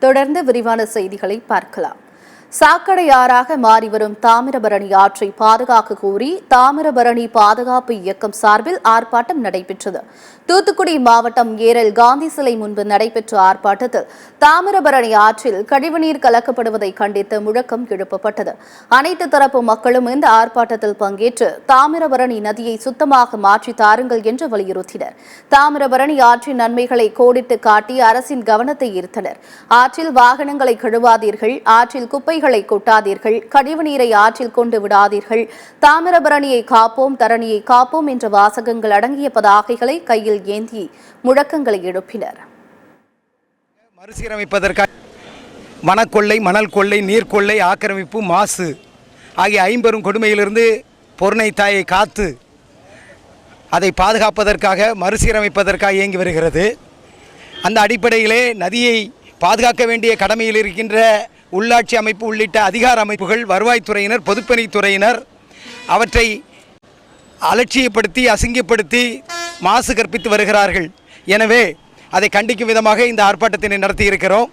தொடர்ந்து விரிவான செய்திகளை பார்க்கலாம். சாக்கடை ஆறாக மாறிவரும் தாமிரபரணி ஆற்றை பாதுகாக்க கோரி தாமிரபரணி பாதுகாப்பு இயக்கம் சார்பில் ஆர்ப்பாட்டம் நடைபெற்றது. தூத்துக்குடி மாவட்டம் ஏரல் காந்தி சிலை முன்பு நடைபெற்ற ஆர்ப்பாட்டத்தில் தாமிரபரணி ஆற்றில் கழிவுநீர் கலக்கப்படுவதை கண்டித்து முழக்கம் எழுப்பப்பட்டது. அனைத்து தரப்பு மக்களும் இந்த ஆர்ப்பாட்டத்தில் பங்கேற்று தாமிரபரணி நதியை சுத்தமாக மாற்றி தாருங்கள் என்று வலியுறுத்தினர். தாமிரபரணி ஆற்றின் நன்மைகளை கோடிட்டு காட்டி அரசின் கவனத்தை ஈர்த்தனர். ஆற்றில் வாகனங்களை கழுவாதீர்கள், ஆற்றில் குப்பைகளை கொட்டாதீர்கள், கழிவுநீரை ஆற்றில் கொண்டு விடாதீர்கள், தாமிரபரணியை காப்போம், தரணியை காப்போம் என்ற வாசகங்கள் அடங்கிய பதாகைகளை கையில் ஏந்தி முழக்கங்களை எழுப்பினர். மறுசீரமைப்பதற்காக வனக்கொள்ளை, மணல் கொள்ளை, நீர்கொள்ளை, ஆக்கிரமிப்பு, மாசு ஆகிய ஐம்பெரும் கொடுமையிலிருந்து பொருணை தாயை காத்து அதை பாதுகாப்பதற்காக மறுசீரமைப்பதற்காக இயங்கி வருகிறது. அந்த அடிப்படையிலே நதியை பாதுகாக்க வேண்டிய கடமையில் இருக்கின்ற உள்ளாட்சி அமைப்பு உள்ளிட்ட அதிகார அமைப்புகள், வருவாய்த்துறையினர், பொதுப்பணித்துறையினர் அவற்றை அலட்சியப்படுத்தி அசிங்கப்படுத்தி மாசு கற்பித்து வருகிறார்கள். எனவே அதை கண்டிக்கும் விதமாக இந்த ஆர்ப்பாட்டத்தினை நடத்தியிருக்கிறோம்.